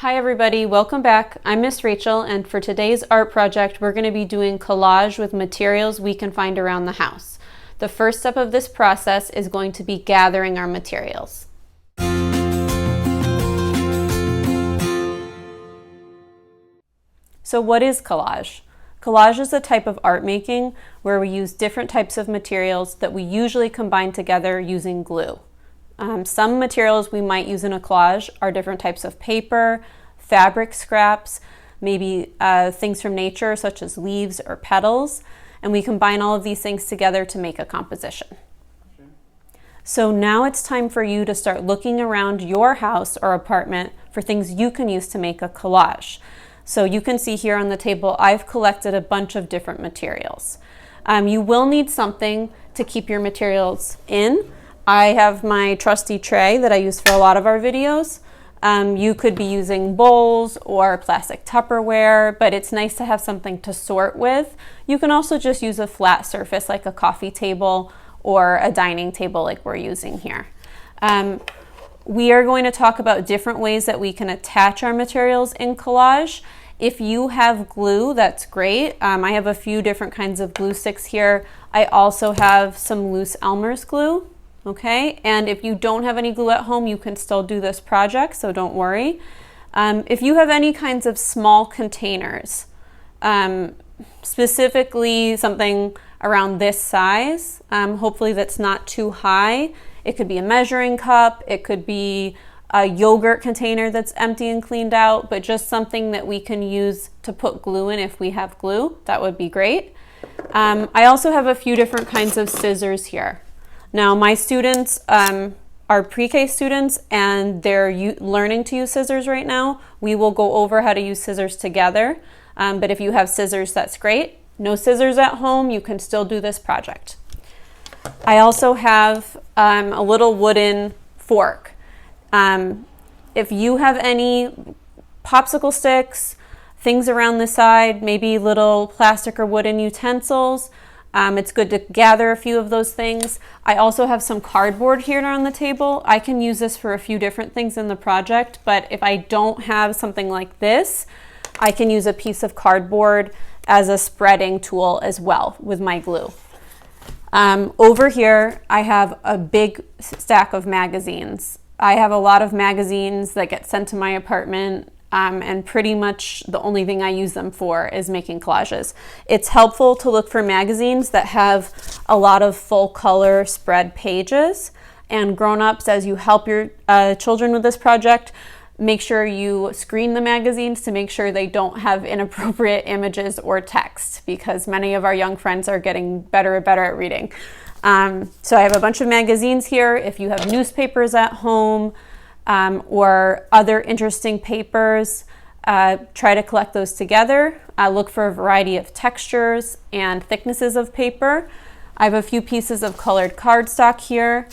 Hi everybody, welcome back. I'm Miss Rachel, and for today's art project we're going to be doing collage with materials we can find around the house. The first step of this process is going to be gathering our materials. So what is collage? Collage is a type of art making where we use different types of materials that we usually combine together using glue. Some materials we might use in a collage are different types of paper, fabric scraps, maybe things from nature such as leaves or petals, and we combine all of these things together to make a composition. So now it's time for you to start looking around your house or apartment for things you can use to make a collage. So you can see here on the table I've collected a bunch of different materials. You will need something to keep your materials in. I have my trusty tray that I use for a lot of our videos. You could be using bowls or plastic Tupperware, but it's nice to have something to sort with. You can also just use a flat surface like a coffee table or a dining table like we're using here. We are going to talk about different ways that we can attach our materials in collage. If you have glue, that's great. I have a few different kinds of glue sticks here. I also have some loose Elmer's glue. Okay, and if you don't have any glue at home, you can still do this project, so don't worry. If you have any kinds of small containers, specifically something around this size, hopefully that's not too high. It could be a measuring cup, it could be a yogurt container that's empty and cleaned out, but just something that we can use to put glue in if we have glue, that would be great. I also have a few different kinds of scissors here. Now my students are pre-K students and they're learning to use scissors right now. We will go over how to use scissors together, but if you have scissors, that's great. No scissors at home, you can still do this project. I also have a little wooden fork. If you have any popsicle sticks, things around the side, maybe little plastic or wooden utensils, it's good to gather a few of those things. I also have some cardboard here on the table. I can use this for a few different things in the project, but if I don't have something like this, I can use a piece of cardboard as a spreading tool as well with my glue. Over here, I have a big stack of magazines. I have a lot of magazines that get sent to my apartment. And pretty much the only thing I use them for is making collages. It's helpful to look for magazines that have a lot of full color spread pages. And grown-ups, as you help your children with this project, make sure you screen the magazines to make sure they don't have inappropriate images or text, because many of our young friends are getting better and better at reading. So I have a bunch of magazines here. If you have newspapers at home, or other interesting papers, try to collect those together. Look for a variety of textures and thicknesses of paper. I have a few pieces of colored cardstock here.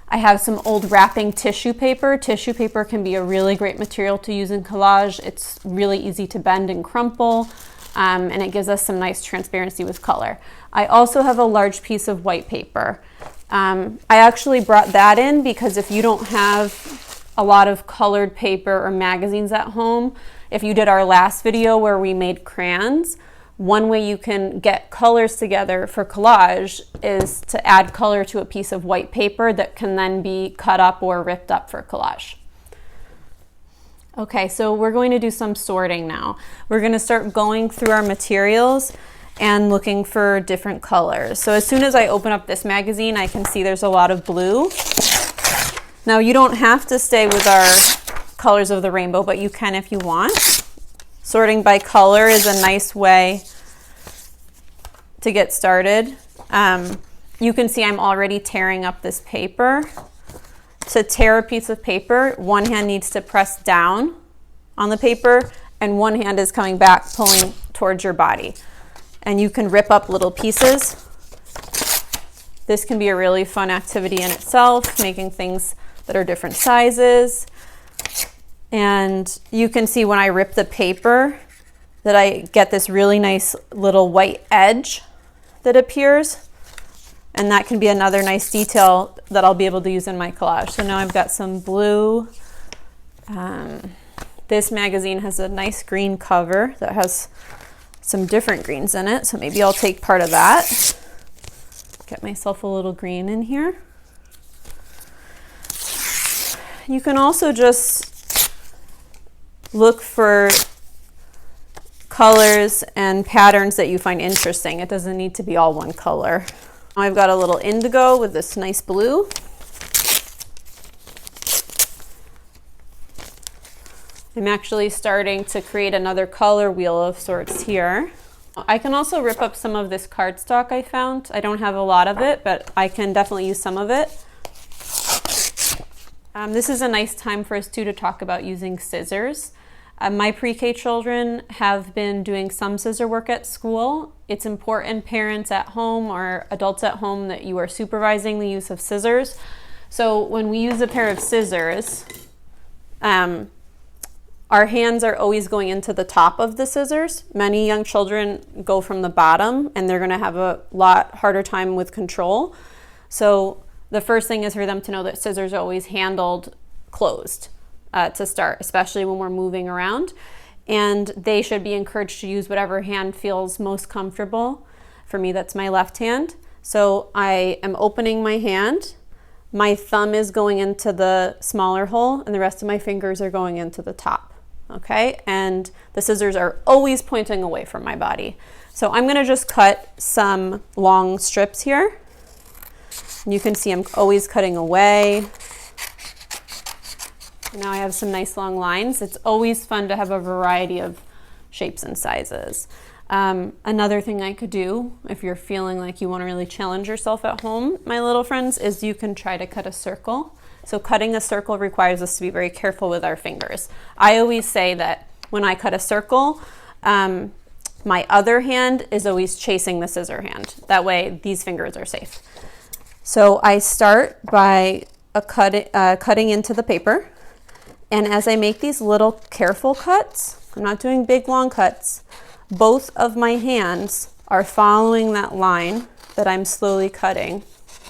I have some old wrapping tissue paper. Tissue paper can be a really great material to use in collage. It's really easy to bend and crumple, and it gives us some nice transparency with color. I also have a large piece of white paper. I actually brought that in because if you don't have a lot of colored paper or magazines at home, if you did our last video where we made crayons, one way you can get colors together for collage is to add color to a piece of white paper that can then be cut up or ripped up for collage. Okay, so we're going to do some sorting now. We're going to start going through our materials and looking for different colors. So as soon as I open up this magazine, I can see there's a lot of blue. Now you don't have to stay with our colors of the rainbow, but you can if you want. Sorting by color is a nice way to get started. You can see I'm already tearing up this paper. To tear a piece of paper, one hand needs to press down on the paper and one hand is coming back, pulling towards your body. And you can rip up little pieces. This can be a really fun activity in itself, making things that are different sizes. And you can see when I rip the paper that I get this really nice little white edge that appears. And that can be another nice detail that I'll be able to use in my collage. So now I've got some blue, This magazine has a nice green cover that has some different greens in it, so maybe I'll take part of that. Get myself a little green in here. You can also just look for colors and patterns that you find interesting. It doesn't need to be all one color. I've got a little indigo with this nice blue. I'm actually starting to create another color wheel of sorts here. I can also rip up some of this cardstock I found. I don't have a lot of it, but I can definitely use some of it. This is a nice time for us too to talk about using scissors. My pre-K children have been doing some scissor work at school. It's important, parents at home or adults at home, that you are supervising the use of scissors. So when we use a pair of scissors, our hands are always going into the top of the scissors. Many young children go from the bottom and they're gonna have a lot harder time with control. So the first thing is for them to know that scissors are always handled closed to start, especially when we're moving around. And they should be encouraged to use whatever hand feels most comfortable. For me, that's my left hand. So I am opening my hand. My thumb is going into the smaller hole and the rest of my fingers are going into the top. Okay, and the scissors are always pointing away from my body. So I'm gonna just cut some long strips here. You can see I'm always cutting away. Now I have some nice long lines. It's always fun to have a variety of shapes and sizes. Another thing I could do, if you're feeling like you wanna really challenge yourself at home, my little friends, is you can try to cut a circle. So cutting a circle requires us to be very careful with our fingers. I always say that when I cut a circle, my other hand is always chasing the scissor hand. That way these fingers are safe. So I start by cutting into the paper. And as I make these little careful cuts, I'm not doing big long cuts, both of my hands are following that line that I'm slowly cutting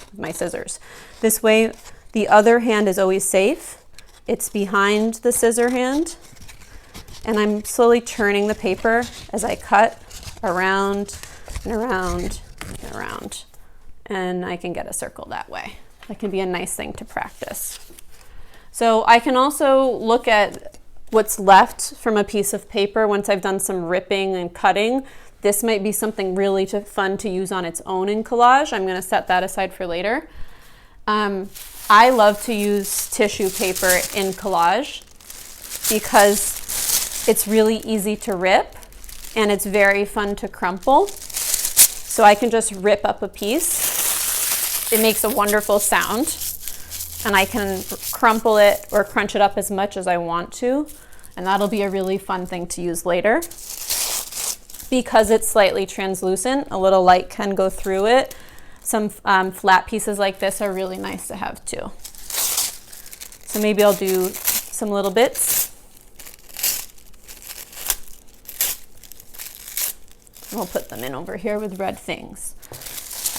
with my scissors. This way, the other hand is always safe. It's behind the scissor hand. And I'm slowly turning the paper as I cut around and around and around. And I can get a circle that way. That can be a nice thing to practice. So I can also look at what's left from a piece of paper once I've done some ripping and cutting. This might be something really fun to use on its own in collage. I'm gonna set that aside for later. I love to use tissue paper in collage because it's really easy to rip and it's very fun to crumple. So I can just rip up a piece. It makes a wonderful sound and I can crumple it or crunch it up as much as I want to, and that'll be a really fun thing to use later. Because it's slightly translucent, a little light can go through it. Some flat pieces like this are really nice to have too. So maybe I'll do some little bits. We'll put them in over here with red things.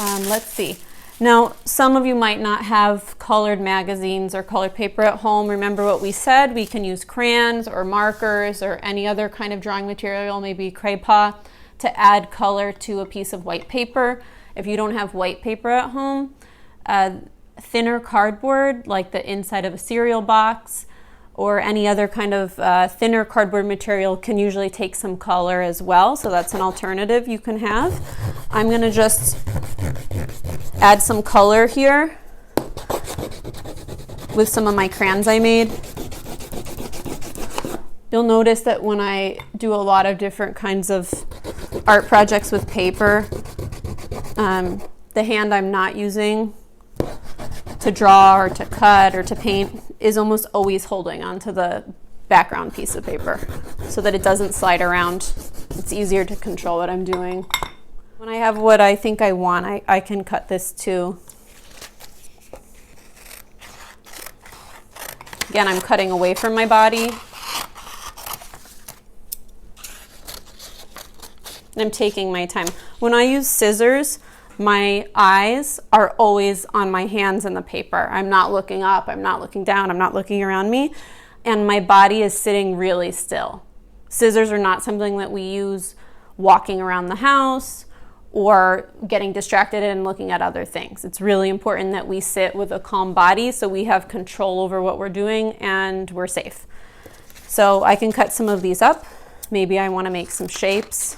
Let's see. Now, some of you might not have colored magazines or colored paper at home. Remember what we said, we can use crayons or markers or any other kind of drawing material, maybe crayon, to add color to a piece of white paper. If you don't have white paper at home, thinner cardboard, like the inside of a cereal box, or any other kind of thinner cardboard material can usually take some color as well. So that's an alternative you can have. I'm gonna just add some color here with some of my crayons I made. You'll notice that when I do a lot of different kinds of art projects with paper, the hand I'm not using to draw or to cut or to paint is almost always holding onto the background piece of paper so that it doesn't slide around. It's easier to control what I'm doing. When I have what I think I want, I can cut this too. Again, I'm cutting away from my body. I'm taking my time. When I use scissors, my eyes are always on my hands and the paper. I'm not looking up, I'm not looking down, I'm not looking around me. and my body is sitting really still. Scissors are not something that we use walking around the house or getting distracted and looking at other things. It's really important that we sit with a calm body so we have control over what we're doing and we're safe. So I can cut some of these up. Maybe I want to make some shapes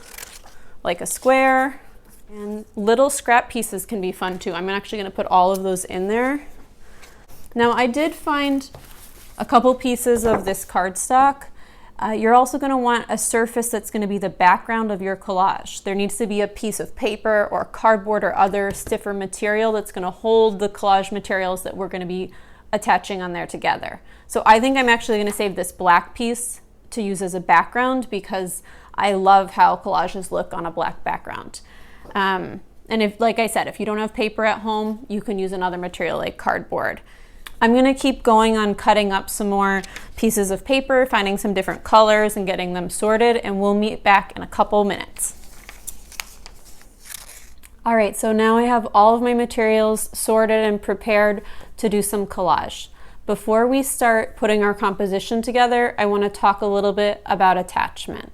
like a square, and little scrap pieces can be fun too. I'm actually going to put all of those in there. Now I did find a couple pieces of this cardstock. You're also going to want a surface that's going to be the background of your collage. There needs to be a piece of paper or cardboard or other stiffer material that's going to hold the collage materials that we're going to be attaching on there together. So I think I'm actually going to save this black piece to use as a background because I love how collages look on a black background. And if, like I said, if you don't have paper at home, you can use another material like cardboard. I'm going to keep going on cutting up some more pieces of paper, finding some different colors and getting them sorted, and we'll meet back in a couple minutes. All right, so now I have all of my materials sorted and prepared to do some collage. Before we start putting our composition together, I want to talk a little bit about attachment.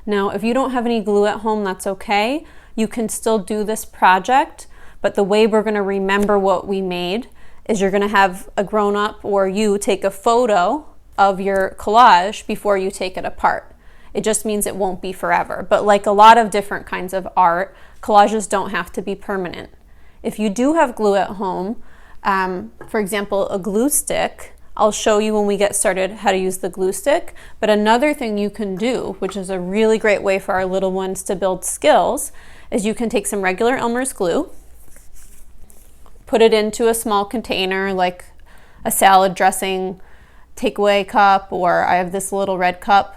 Now, if you don't have any glue at home, that's okay. You can still do this project, but the way we're going to remember what we made is you're going to have a grown-up or you take a photo of your collage before you take it apart. It just means it won't be forever. But like a lot of different kinds of art, collages don't have to be permanent. If you do have glue at home, for example, a glue stick, I'll show you when we get started how to use the glue stick. But another thing you can do, which is a really great way for our little ones to build skills, is you can take some regular Elmer's glue, put it into a small container like a salad dressing takeaway cup, or I have this little red cup.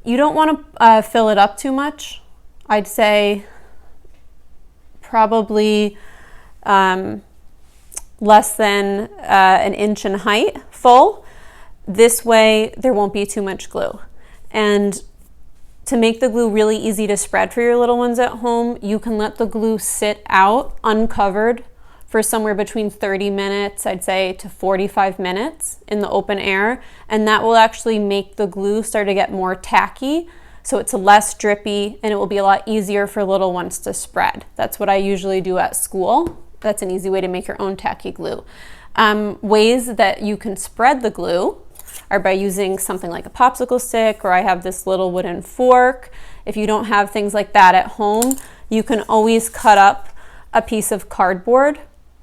You don't want to fill it up too much. I'd say probably less than an inch in height full. This way there won't be too much glue. And to make the glue really easy to spread for your little ones at home, you can let the glue sit out uncovered for somewhere between 30 minutes, I'd say, to 45 minutes in the open air. And that will actually make the glue start to get more tacky, so it's less drippy and it will be a lot easier for little ones to spread. That's what I usually do at school. That's an easy way to make your own tacky glue. Ways that you can spread the glue are by using something like a popsicle stick, or I have this little wooden fork. If you don't have things like that at home, you can always cut up a piece of cardboard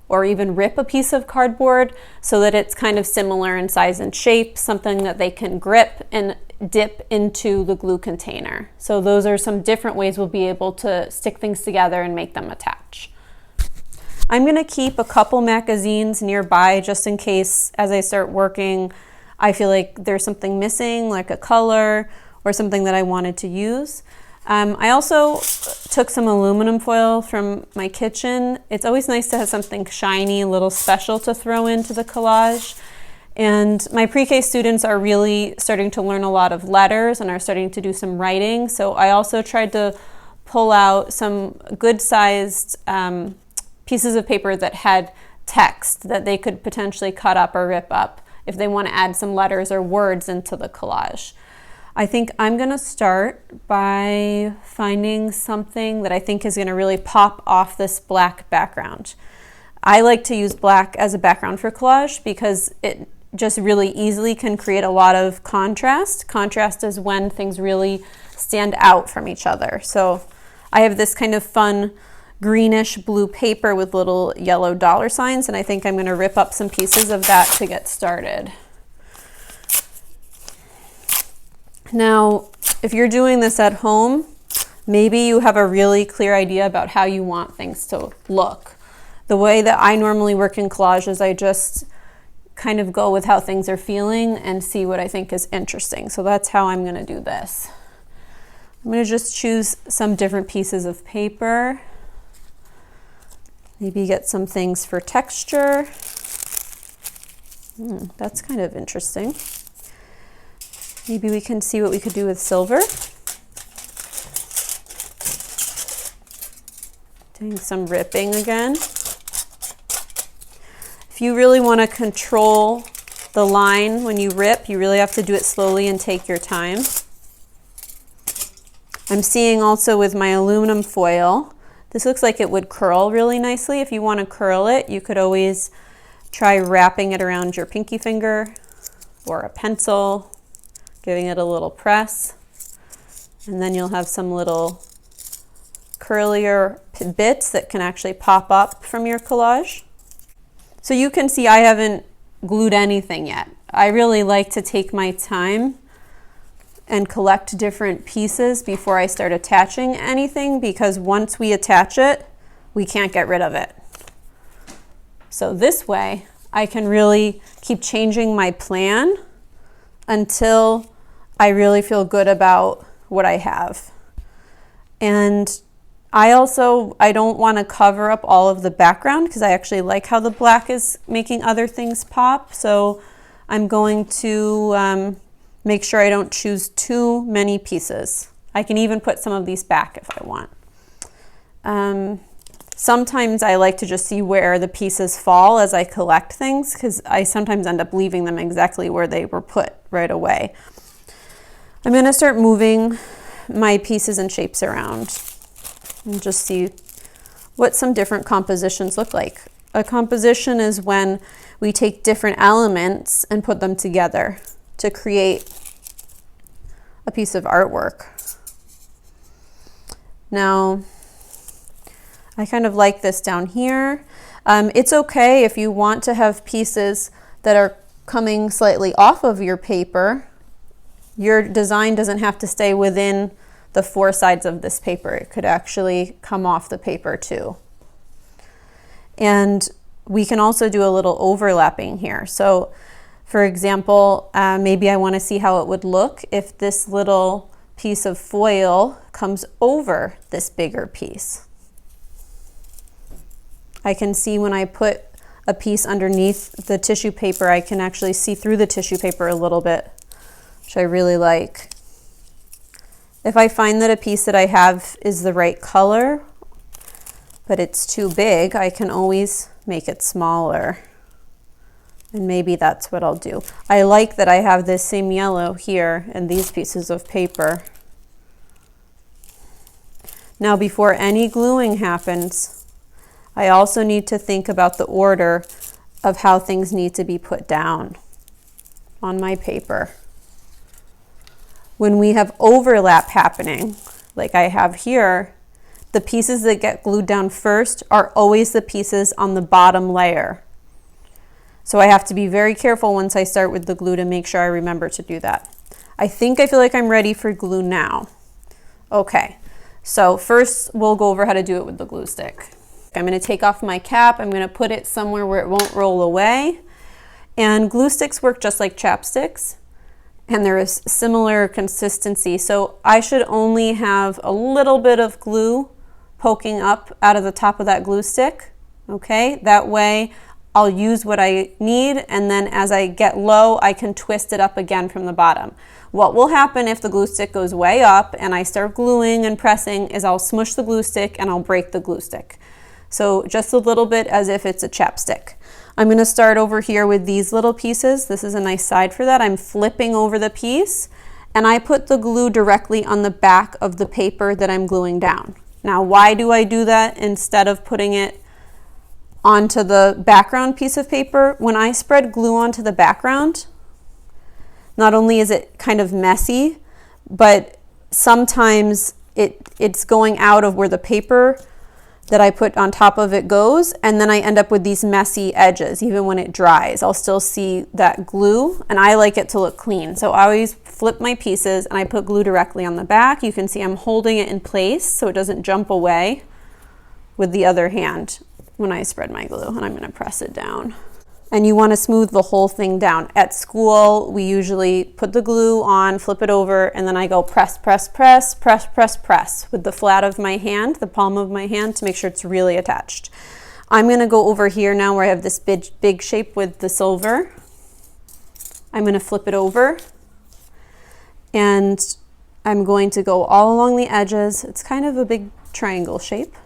or even rip a piece of cardboard so that it's kind of similar in size and shape, something that they can grip and dip into the glue container. So those are some different ways we'll be able to stick things together and make them attach. I'm going to keep a couple magazines nearby just in case as I start working I feel like there's something missing, like a color or something that I wanted to use. I also took some aluminum foil from my kitchen. It's always nice to have something shiny, a little special to throw into the collage. And my pre-K students are really starting to learn a lot of letters and are starting to do some writing. So I also tried to pull out some good-sized pieces of paper that had text that they could potentially cut up or rip up if they want to add some letters or words into the collage. I think I'm going to start by finding something that I think is going to really pop off this black background. I like to use black as a background for collage because it just really easily can create a lot of contrast. Contrast is when things really stand out from each other. So I have this kind of fun greenish blue paper with little yellow dollar signs, and I think I'm going to rip up some pieces of that to get started. Now, if you're doing this at home, maybe you have a really clear idea about how you want things to look. The way that I normally work in collage is I just kind of go with how things are feeling and see what I think is interesting. So that's how I'm going to do this. I'm going to just choose some different pieces of paper. Maybe get some things for texture. That's kind of interesting. Maybe we can see what we could do with silver. Doing some ripping again. If you really want to control the line when you rip, you really have to do it slowly and take your time. I'm seeing also with my aluminum foil, this looks like it would curl really nicely. If you want to curl it, you could always try wrapping it around your pinky finger or a pencil, giving it a little press, and then you'll have some little curlier bits that can actually pop up from your collage. So you can see I haven't glued anything yet. I really like to take my time and collect different pieces before I start attaching anything, because once we attach it, we can't get rid of it. So this way, I can really keep changing my plan until I really feel good about what I have. And I don't want to cover up all of the background because I actually like how the black is making other things pop. So I'm going to make sure I don't choose too many pieces. I can even put some of these back if I want. Sometimes I like to just see where the pieces fall as I collect things, because I sometimes end up leaving them exactly where they were put right away. I'm going to start moving my pieces and shapes around and just see what some different compositions look like. A composition is when we take different elements and put them together to create a piece of artwork. Now, I kind of like this down here. It's okay if you want to have pieces that are coming slightly off of your paper. Your design doesn't have to stay within the four sides of this paper. It could actually come off the paper too. And we can also do a little overlapping here. So for example, maybe I want to see how it would look if this little piece of foil comes over this bigger piece. I can see when I put a piece underneath the tissue paper, I can actually see through the tissue paper a little bit, which I really like. If I find that a piece that I have is the right color, but it's too big, I can always make it smaller. And maybe that's what I'll do. I like that I have this same yellow here and these pieces of paper. Now, before any gluing happens, I also need to think about the order of how things need to be put down on my paper. When we have overlap happening, like I have here, the pieces that get glued down first are always the pieces on the bottom layer. So I have to be very careful once I start with the glue to make sure I remember to do that. I feel like I'm ready for glue now. Okay, so first we'll go over how to do it with the glue stick. I'm going to take off my cap. I'm going to put it somewhere where it won't roll away. And glue sticks work just like chapsticks, and there is similar consistency. So I should only have a little bit of glue poking up out of the top of that glue stick. Okay, that way I'll use what I need, and then as I get low, I can twist it up again from the bottom. What will happen if the glue stick goes way up and I start gluing and pressing is I'll smush the glue stick and I'll break the glue stick. So just a little bit as if it's a chapstick. I'm going to start over here with these little pieces. This is a nice side for that. I'm flipping over the piece and I put the glue directly on the back of the paper that I'm gluing down. Now, why do I do that instead of putting it onto the background piece of paper? When I spread glue onto the background, not only is it kind of messy, but sometimes it's going out of where the paper that I put on top of it goes, and then I end up with these messy edges. Even when it dries, I'll still see that glue, and I like it to look clean. So I always flip my pieces and I put glue directly on the back. You can see I'm holding it in place so it doesn't jump away with the other hand when I spread my glue, and I'm going to press it down. And you want to smooth the whole thing down. At school, we usually put the glue on, flip it over, and then I go press, press, press, press, press, press with the flat of my hand, the palm of my hand, to make sure it's really attached. I'm going to go over here now where I have this big shape with the silver. I'm going to flip it over, and I'm going to go all along the edges. It's kind of a big triangle shape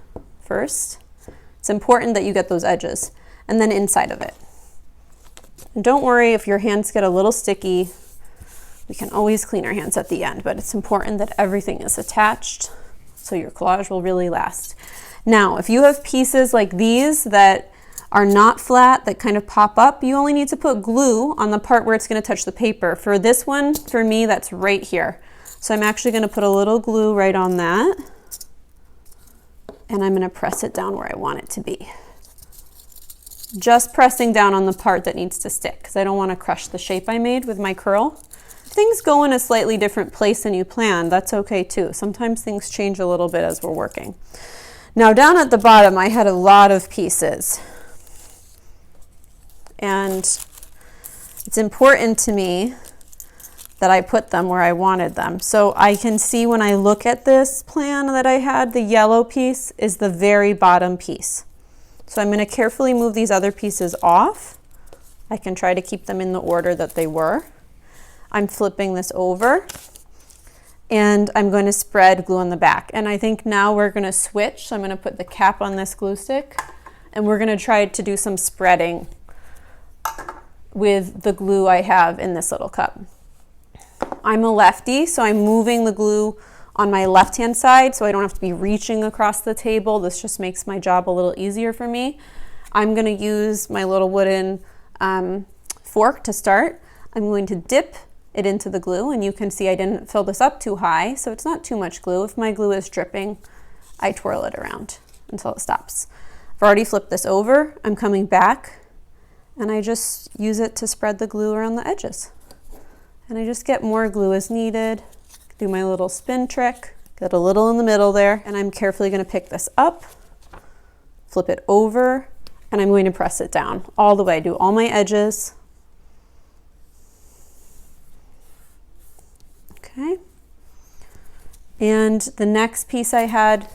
first. It's important that you get those edges, and then inside of it. And don't worry if your hands get a little sticky. We can always clean our hands at the end, but it's important that everything is attached so your collage will really last. Now, if you have pieces like these that are not flat, that kind of pop up, you only need to put glue on the part where it's going to touch the paper. For this one, for me, that's right here. So I'm actually going to put a little glue right on that, and I'm going to press it down where I want it to be. Just pressing down on the part that needs to stick because I don't want to crush the shape I made with my curl. If things go in a slightly different place than you planned, that's okay too. Sometimes things change a little bit as we're working. Now down at the bottom, I had a lot of pieces. And it's important to me that I put them where I wanted them. So I can see when I look at this plan that I had, the yellow piece is the very bottom piece. So I'm going to carefully move these other pieces off. I can try to keep them in the order that they were. I'm flipping this over and I'm going to spread glue on the back. And I think now we're going to switch. So I'm going to put the cap on this glue stick and we're going to try to do some spreading with the glue I have in this little cup. I'm a lefty, so I'm moving the glue on my left-hand side so I don't have to be reaching across the table. This just makes my job a little easier for me. I'm going to use my little wooden fork to start. I'm going to dip it into the glue, and you can see I didn't fill this up too high, so it's not too much glue. If my glue is dripping, I twirl it around until it stops. I've already flipped this over. I'm coming back, and I just use it to spread the glue around the edges. And I just get more glue as needed. Do my little spin trick, get a little in the middle there, and I'm carefully going to pick this up, flip it over, and I'm going to press it down all the way. Do all my edges. Okay. And the next piece I had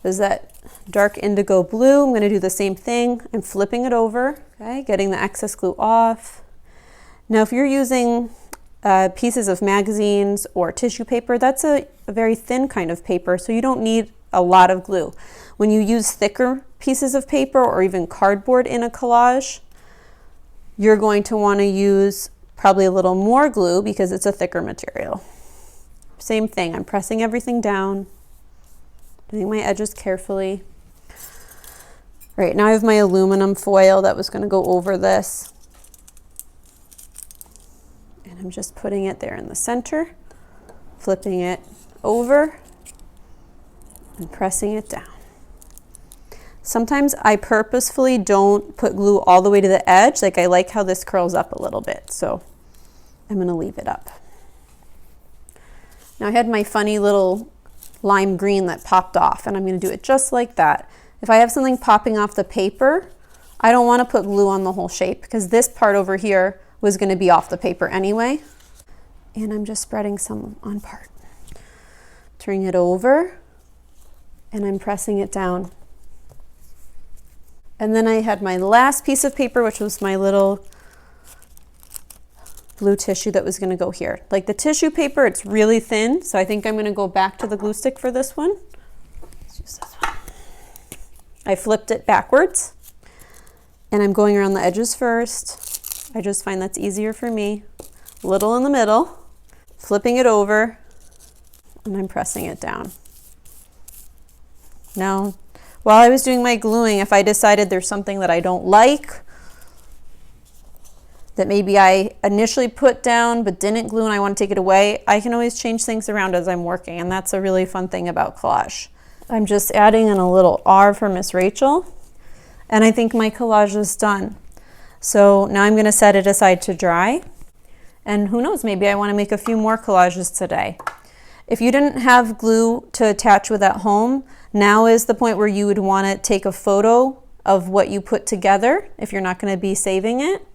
was that dark indigo blue. I'm going to do the same thing. I'm flipping it over, okay, getting the excess glue off. Now, if you're using pieces of magazines or tissue paper, that's a very thin kind of paper, so you don't need a lot of glue. When you use thicker pieces of paper or even cardboard in a collage, you're going to want to use probably a little more glue because it's a thicker material. Same thing, I'm pressing everything down, doing my edges carefully. Right, now I have my aluminum foil that was going to go over this. And I'm just putting it there in the center, flipping it over, and pressing it down. Sometimes I purposefully don't put glue all the way to the edge. Like I like how this curls up a little bit, so I'm going to leave it up. Now I had my funny little lime green that popped off, and I'm going to do it just like that. If I have something popping off the paper, I don't want to put glue on the whole shape because this part over here was going to be off the paper anyway. And I'm just spreading some on part. Turning it over, and I'm pressing it down. And then I had my last piece of paper, which was my little blue tissue that was going to go here. Like the tissue paper, it's really thin, so I think I'm going to go back to the glue stick for this one. Let's use this one. I flipped it backwards, and I'm going around the edges first. I just find that's easier for me. A little in the middle, flipping it over, and I'm pressing it down. Now, while I was doing my gluing, if I decided there's something that I don't like, that maybe I initially put down but didn't glue and I want to take it away, I can always change things around as I'm working, and that's a really fun thing about collage. I'm just adding in a little R for Miss Rachel, and I think my collage is done. So now I'm going to set it aside to dry, and who knows, maybe I want to make a few more collages today. If you didn't have glue to attach with at home, now is the point where you would want to take a photo of what you put together if you're not going to be saving it.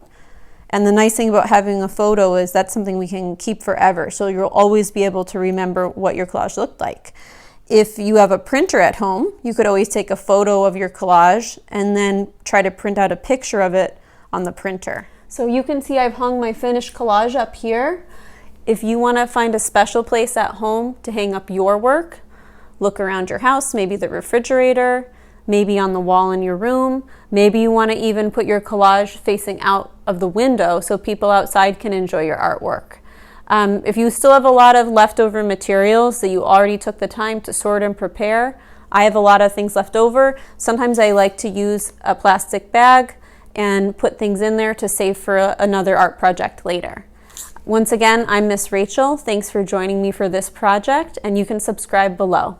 And the nice thing about having a photo is that's something we can keep forever, so you'll always be able to remember what your collage looked like. If you have a printer at home, you could always take a photo of your collage and then try to print out a picture of it on the printer. So you can see I've hung my finished collage up here. If you want to find a special place at home to hang up your work, look around your house, maybe the refrigerator, maybe on the wall in your room. Maybe you want to even put your collage facing out of the window so people outside can enjoy your artwork. If you still have a lot of leftover materials that you already took the time to sort and prepare, I have a lot of things left over. Sometimes I like to use a plastic bag and put things in there to save for another art project later. Once again, I'm Miss Rachel. Thanks for joining me for this project, and you can subscribe below.